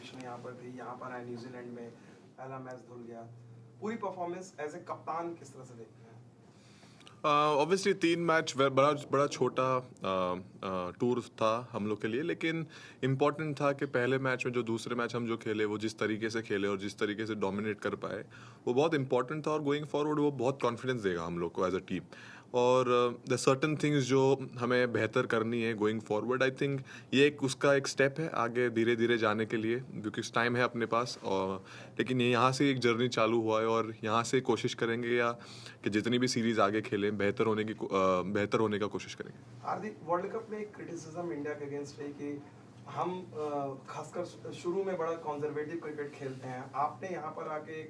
Situation यहाँ पर थी, यहाँ पर आए न्यूजीलैंड में पहला मैच धुल गया, पूरी परफॉर्मेंस एज ए कप्तान किस तरह से देखते हैं? ऑब्वियसली 3 मैच बड़ा बड़ा छोटा टूर था हम लोग के लिए, लेकिन इम्पॉर्टेंट था कि पहले मैच में जो दूसरे मैच हम जो खेले वो जिस तरीके से खेले और जिस तरीके से डोमिनेट कर पाए वो बहुत इंपॉर्टेंट था, और गोइंग फॉरवर्ड वो बहुत कॉन्फिडेंस देगा हम लोग को एज अ टीम। और द सर्टन थिंग्स जो हमें बेहतर करनी है गोइंग फॉरवर्ड, आई थिंक ये एक उसका एक स्टेप है आगे धीरे धीरे जाने के लिए, क्योंकि टाइम है अपने पास। और लेकिन ये यहाँ से एक जर्नी चालू हुआ है और यहाँ से कोशिश करेंगे या कि जितनी भी सीरीज़ आगे खेलें बेहतर होने का कोशिश करेंगे। हार्दिक, वर्ल्ड कप में एक क्रिटिसिज्म इंडिया के अगेंस्ट है कि हम खासकर शुरू में बड़ा कंजर्वेटिव क्रिकेट खेलते हैं। आपने यहाँ पर आके एक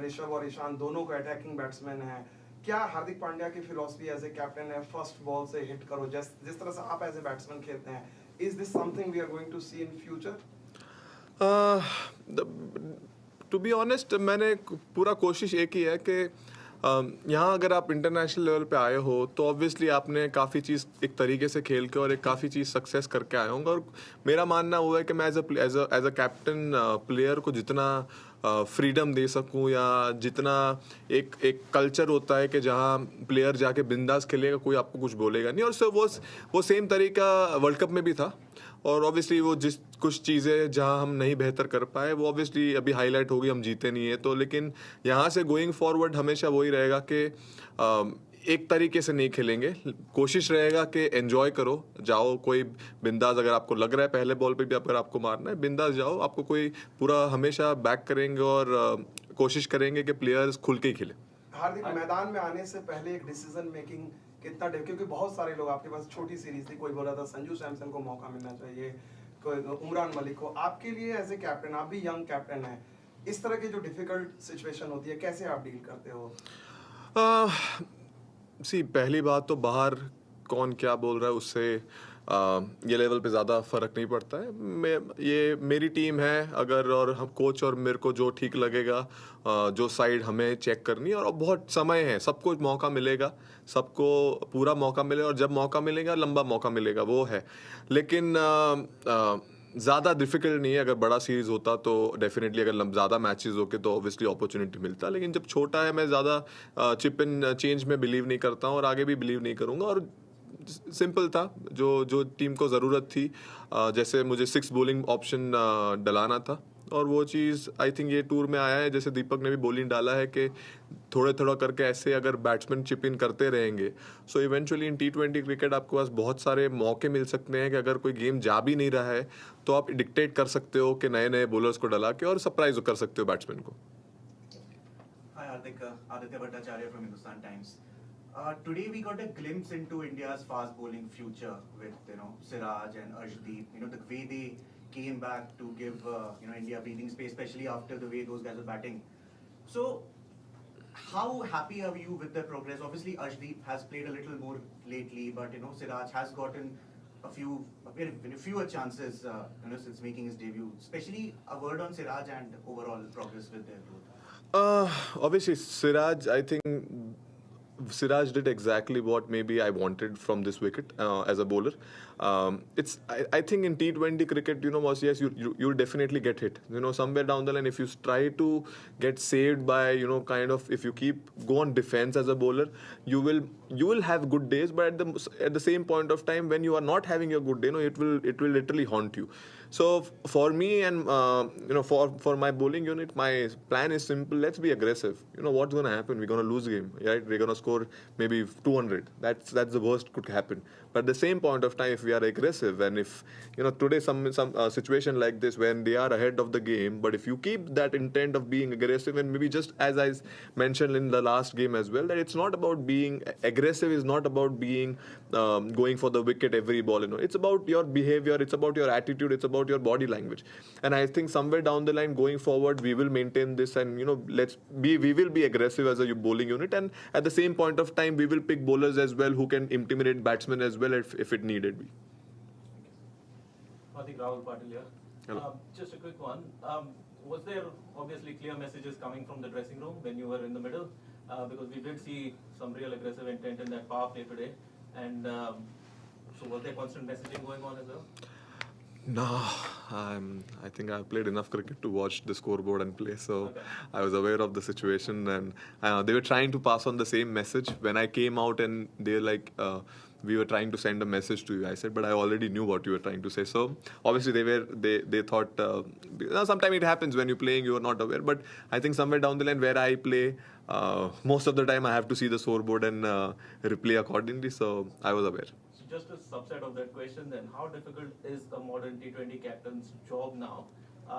ऋषभ और ईशान दोनों को अटैकिंग बैट्समैन हैं, क्या हार्दिक पांड्या की फिलॉसफी एज ए कैप्टन है फर्स्ट बॉल से हिट करो, जिस तरह से आप एज ए बैट्समैन खेलते हैं, is this something we are going to see in future? To be honest, मैंने पूरा कोशिश एक ही है कि यहाँ अगर आप इंटरनेशनल लेवल पे आए हो तो ऑब्वियसली आपने काफ़ी चीज़ एक तरीके से खेल के और एक काफ़ी चीज़ सक्सेस करके आए होंगे। और मेरा मानना हुआ है कि मैं एज अ कैप्टन प्लेयर को जितना फ्रीडम दे सकूं, या जितना एक कल्चर होता है कि जहाँ प्लेयर जाके बिंदास खेलेगा, कोई आपको कुछ बोलेगा नहीं, और सर वो सेम तरीका वर्ल्ड कप में भी था। और ऑब्वियसली वो जिस कुछ चीज़ें जहां हम नहीं बेहतर कर पाए वो ऑब्वियसली अभी हाईलाइट होगी, हम जीते नहीं है तो, लेकिन यहाँ से गोइंग फॉरवर्ड हमेशा वही रहेगा कि एक तरीके से नहीं खेलेंगे, कोशिश रहेगा कि एंजॉय करो, जाओ कोई बिंदास, अगर आपको लग रहा है पहले बॉल पे भी अगर आपको मारना है बिंदास जाओ, आपको कोई पूरा हमेशा बैक करेंगे और कोशिश करेंगे कि प्लेयर्स खुल के ही खेले। हार्दिक, मैदान में आने से पहले एक डिसीजन मेकिंग कितना क्योंकि बहुत सारे लोग, आपके पास छोटी सीरीज थी, कोई बोल रहा था संजू सैमसन को मौका मिलना चाहिए, कोई उमरान मलिक को, आपके लिए एज ए कैप्टन, आप भी यंग कैप्टन हैं, इस तरह की जो डिफिकल्ट सिचुएशन होती है कैसे आप डील करते हो? पहली बात तो बाहर कौन क्या बोल रहा है उससे ये लेवल पे ज़्यादा फ़र्क नहीं पड़ता है। ये मेरी टीम है, अगर और हम कोच और मेरे को जो ठीक लगेगा, जो साइड हमें चेक करनी है, और अब बहुत समय है, सबको मौका मिलेगा, सबको पूरा मौका मिलेगा, और जब मौका मिलेगा लंबा मौका मिलेगा वो है। लेकिन ज़्यादा डिफिकल्ट नहीं है। अगर बड़ा सीरीज़ होता तो डेफिनेटली, अगर ज़्यादा मैचेस होके तो ऑब्वियसली अपॉर्चुनिटी मिलता, लेकिन जब छोटा है मैं ज़्यादा चिप इन चेंज में बिलीव नहीं करता हूँ और आगे भी बिलीव नहीं करूँगा। और सिंपल था, जो टीम को ज़रूरत थी, जैसे मुझे 6 बॉलिंग ऑप्शन डलाना था, और वो चीज़ आई थिंक ये टूर में आया है, जैसे दीपक ने भी बॉलिंग डाला है कि थोड़े थोड़ा करके ऐसे अगर बैट्समैन चिप इन करते रहेंगे, so eventually in T20 cricket आपके पास बहुत सारे मौके मिल सकते हैं कि अगर कोई गेम जा भी नहीं रहा है तो आप डिक्टेट कर सकते हो कि नए नए बॉलर्स को डला के, और सरप्राइज कर सकते हो बैट्समैन को। Hi Hardik, Aditya Bhattacharya from Hindustan Times. Today we got a glimpse into India's fast bowling future with Siraj and Arshdeep. The way they came back to give India breathing space, especially after the way those guys were batting. So how happy are you with their progress? Obviously Arshdeep has played a little more lately, but Siraj has gotten fewer chances since making his debut. Especially a word on Siraj and overall progress with their growth. Obviously, Siraj, I think Siraj did exactly what maybe I wanted from this wicket as a bowler. I think in T20 cricket, yes, you'll definitely get hit. Somewhere down the line, if you try to get saved by, kind of, if you go on defense as a bowler, you will have good days, but at the same point of time, when you are not having a good day, it will literally haunt you. So for me and for my bowling unit, my plan is simple. Let's be aggressive. What's going to happen? We're going to lose game, right? We're going to score maybe 200. That's the worst could happen. But at the same point of time, if we are aggressive, and if today some situation like this when they are ahead of the game, but if you keep that intent of being aggressive, and maybe just as I mentioned in the last game as well, that it's not about being aggressive, is not about being going for the wicket every ball. It's about your behavior, it's about your attitude, it's about your body language. And I think somewhere down the line going forward, we will maintain this, and we will be aggressive as a bowling unit, and at the same point of time we will pick bowlers as well who can intimidate batsmen as well if it needed be. I think Rahul Patil here. Hello. Just a quick one. Was there obviously clear messages coming from the dressing room when you were in the middle? Because we did see some real aggressive intent in that power play today. And so was there constant messaging going on as well? No, I think I've played enough cricket to watch the scoreboard and play, so Okay. I was aware of the situation, and they were trying to pass on the same message. When I came out and they're like, we were trying to send a message to you, I said, but I already knew what you were trying to say. So obviously they thought, sometimes it happens when you're playing, you are not aware. But I think somewhere down the line where I play, most of the time I have to see the scoreboard and replay accordingly. So I was aware. So just a subset of that question then, how difficult is a modern T20 captain's job now?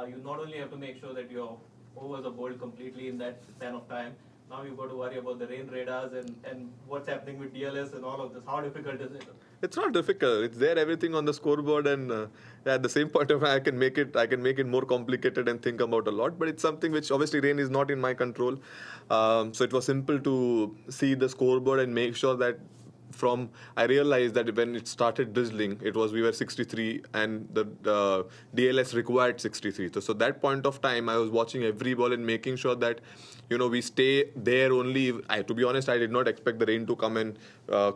You not only have to make sure that your overs are bowled completely in that span of time, now you've got to worry about the rain radars and what's happening with DLS and all of this. How difficult is it? It's not difficult. It's there, everything on the scoreboard, and at the same point of time, I can make it more complicated and think about a lot. But it's something which obviously rain is not in my control. So it was simple to see the scoreboard and make sure that I realized that when it started drizzling, we were 63 and the DLS required 63. So that point of time, I was watching every ball and making sure that we stay there only. To be honest, I did not expect the rain to come and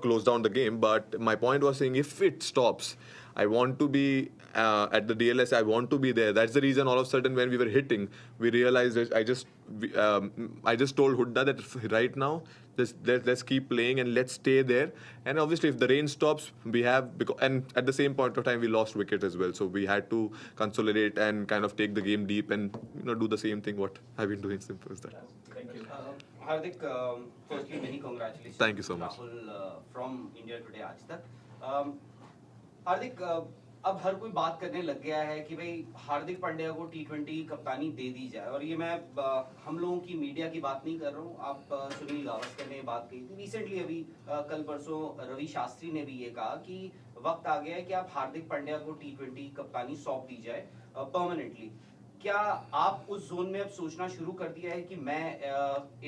close down the game. But my point was saying, if it stops, I want to be at the DLS. I want to be there. That's the reason. All of a sudden, when we were hitting, we realized that I just told Hooda that right now, let's keep playing and let's stay there. And obviously, if the rain stops, and at the same point of time, we lost wicket as well. So we had to consolidate and kind of take the game deep and do the same thing what I've been doing. Simple as that. Thank you. Hardik, firstly, many congratulations. Thank you so much. Rahul from India Today आज तक. हार्दिक, अब हर कोई बात करने लग गया है कि भाई हार्दिक पांड्या को T20 कप्तानी दे दी जाए, और ये मैं हम लोगों की मीडिया की बात नहीं कर रहा हूँ. आप सुनील गावस्कर ने बात कही थी रिसेंटली, अभी कल परसों रवि शास्त्री ने भी ये कहा कि वक्त आ गया है कि आप हार्दिक पांड्या को T20 कप्तानी सौंप दी जाए परमानेंटली. क्या आप उस जोन में अब सोचना शुरू कर दिया है कि मैं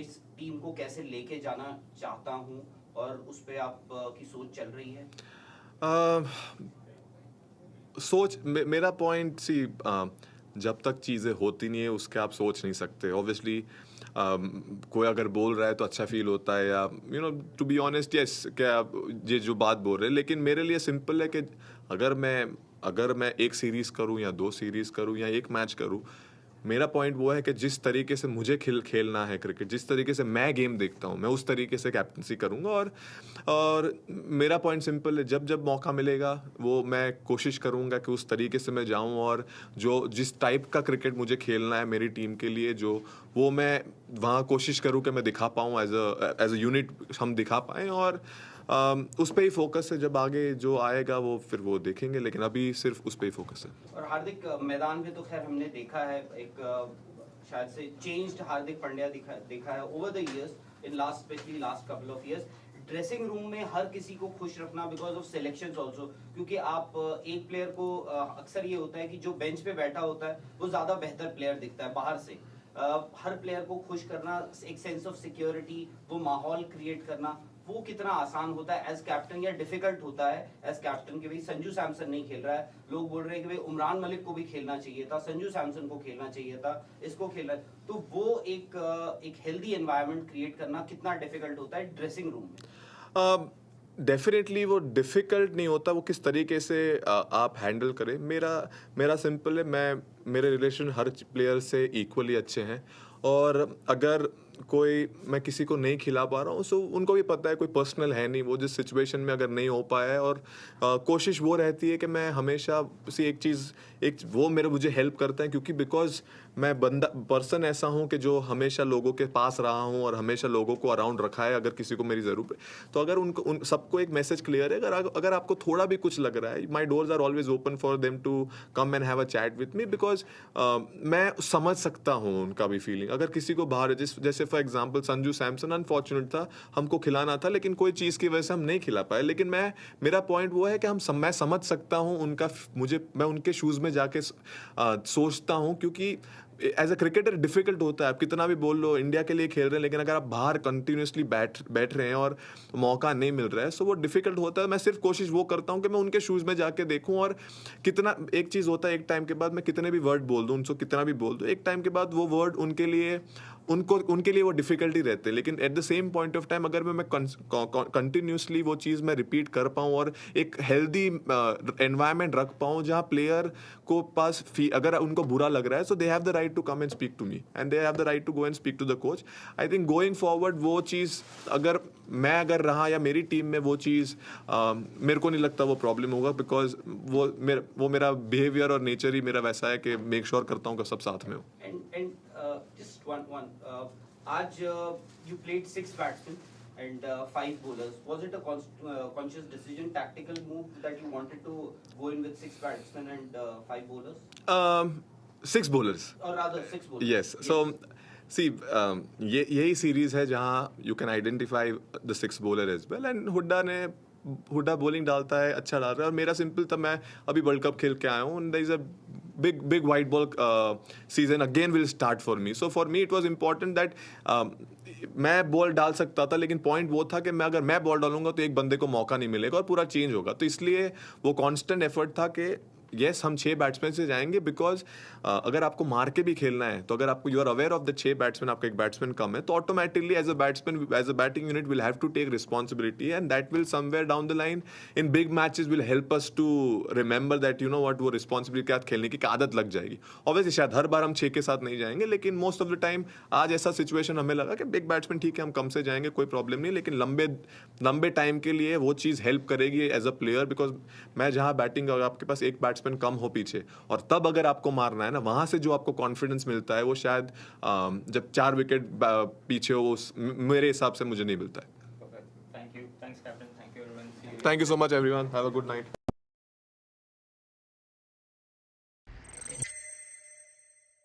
इस टीम को कैसे लेके जाना चाहता हूं, और उस पे आप की सोच चल रही है? मेरा पॉइंट जब तक चीज़ें होती नहीं है उसके आप सोच नहीं सकते. ऑब्वियसली कोई अगर बोल रहा है तो अच्छा फील होता है, या टू बी ऑनेस्ट, यस, क्या ये जो बात बोल रहे हैं. लेकिन मेरे लिए सिंपल है कि अगर मैं एक सीरीज़ करूं या 2 सीरीज़ करूं या एक मैच करूं, मेरा पॉइंट वो है कि जिस तरीके से मुझे खेलना है क्रिकेट, जिस तरीके से मैं गेम देखता हूँ, मैं उस तरीके से कैप्टनसी करूँगा. और मेरा पॉइंट सिंपल है, जब मौका मिलेगा वो मैं कोशिश करूँगा कि उस तरीके से मैं जाऊँ, और जिस टाइप का क्रिकेट मुझे खेलना है मेरी टीम के लिए, वो मैं वहाँ कोशिश करूँ कि मैं दिखा पाऊँ, एज अ यूनिट हम दिखा पाएँ. और उस पे ही फोकस है. जब आगे जो आएगा वो फिर वो देखेंगे, लेकिन अभी सिर्फ उस पे ही फोकस है. और हार्दिक, मैदान में तो खैर हमने देखा है एक शायद से चेंज्ड हार्दिक पांड्या देखा है over the years, in specially last couple of years. Dressing room में हर किसी को खुश रखना बिकॉज ऑफ सिलेक्शंस आल्सो, क्योंकि आप एक प्लेयर को अक्सर ये होता है कि जो बेंच पे बैठा होता है वो ज्यादा बेहतर प्लेयर दिखता है बाहर से. हर प्लेयर को खुश करना, एक सेंस ऑफ सिक्योरिटी, वो माहौल क्रिएट करना, वो कितना आसान होता है एज कैप्टन या डिफिकल्ट होता है एज कैप्टन? कि भाई संजू सैमसन नहीं खेल रहा है, लोग बोल रहे हैं कि भाई उमरान मलिक को भी खेलना चाहिए था, संजू सैमसन को खेलना चाहिए था, इसको खेलना. तो वो एक हेल्दी एनवायरनमेंट क्रिएट करना कितना डिफिकल्ट होता है ड्रेसिंग रूम में? डेफिनेटली वो डिफ़िकल्ट नहीं होता, वो किस तरीके से आप हैंडल करें. मेरा सिंपल है, मेरे रिलेशन हर प्लेयर से इक्वली अच्छे हैं, और अगर मैं किसी को नहीं खिला पा रहा हूँ, सो उनको भी पता है कोई पर्सनल है नहीं, वो जिस सिचुएशन में अगर नहीं हो पाया है. और कोशिश वो रहती है कि मैं हमेशा वो मुझे हेल्प करता है, क्योंकि बिकॉज मैं पर्सन ऐसा हूँ कि जो हमेशा लोगों के पास रहा हूँ और हमेशा लोगों को अराउंड रखा है. अगर किसी को मेरी ज़रूरत है तो अगर उन सबको एक मैसेज क्लियर है, अगर आपको थोड़ा भी कुछ लग रहा है, my doors are always open for them to come and have a chat with me, because मैं समझ सकता हूँ उनका भी फीलिंग. अगर किसी को बाहर जैसे for example Sanju Samson unfortunate था, हमको खिलाना था लेकिन कोई चीज़ की वजह से हम नहीं खिला पाए. लेकिन मेरा पॉइंट वो है कि मैं समझ सकता हूँ मैं उनके शूज़ में जाके सोचता हूँ, क्योंकि एज अ क्रिकेटर डिफिकल्ट होता है. आप कितना भी बोल लो इंडिया के लिए खेल रहे हैं, लेकिन अगर आप बाहर कंटिन्यूसली बैठ रहे हैं और मौका नहीं मिल रहा है, सो वो डिफिकल्ट होता है. मैं सिर्फ कोशिश वो करता हूँ कि मैं उनके शूज़ में जाके देखूँ, और एक चीज़ होता है, एक टाइम के बाद मैं कितने भी वर्ड बोल दूँ, उनको कितना भी बोल दूँ, एक टाइम के बाद वो वर्ड उनके लिए उनके लिए वो डिफिकल्टी रहते हैं, लेकिन at the same point of time अगर मैं कंटिन्यूसली वो चीज़ मैं रिपीट कर पाऊँ और एक हेल्दी एनवायरनमेंट रख पाऊँ जहाँ प्लेयर को पास अगर उनको बुरा लग रहा है, so they have the right to come and speak to me and they have the right to go and speak to the coach. I think going forward वो चीज़ अगर रहा या मेरी टीम में वो चीज़ मेरे को नहीं लगता वो प्रॉब्लम होगा, बिकॉज वो मेरा बिहेवियर और नेचर ही मेरा वैसा है कि मेक श्योर करता हूँ कि सब साथ में हो. And just one. Aaj you played 6 batsmen and 5 bowlers. Was it a conscious decision, tactical move that you wanted to go in with 6 batsmen and 5 bowlers? 6 bowlers. Or rather 6 bowlers. Yes. So see, यही series है जहाँ you can identify the 6 bowler as well. And Hooda bowling डालता है, अच्छा डाल रहा है. और मेरा सिंपल था, मैं अभी वर्ल्ड कप खेल के आया हूँ. There is a big white ball season again will start for me. So for me it was important that मैं बॉल डाल सकता था, लेकिन पॉइंट वो था कि अगर मैं बॉल डालूंगा तो एक बंदे को मौका नहीं मिलेगा और पूरा चेंज होगा. तो इसलिए वो कांस्टेंट एफर्ट था कि यस हम 6 बैट्समैन से जाएंगे, बिकॉज अगर आपको मार के भी खेलना है तो अगर आपको you are aware of the 6 batsman, आपका एक बैट्समैन कम है, तो automatically as a batsman, as a batting unit will have to take responsibility and that will somewhere down the line in big matches will help us to remember that you know what, वो responsibility के साथ खेलने की आदत लग जाएगी. Obviously शायद हर बार हम 6 के साथ नहीं जाएंगे, लेकिन मोस्ट ऑफ द टाइम आज ऐसा सिचुएशन हमें लगा कि बिग बैट्समैन ठीक है हम कम से जाएंगे, कोई प्रॉब्लम नहीं, लेकिन लंबे टाइम के लिए वो चीज़ हेल्प करेगी एज अ प्लेयर. बिकॉज मैं जहाँ बैटिंग, अगर आपके पास एक बैट्समैन कम हो पीछे और तब अगर आपको मारना है ना, वहां से जो आपको कॉन्फिडेंस मिलता है वो शायद जब 4 विकेट पीछे हो, मेरे हिसाब से मुझे नहीं मिलता है. Thank you. Thanks, Captain. Thank you, everyone. See you. Thank you so much everyone. Have a good night.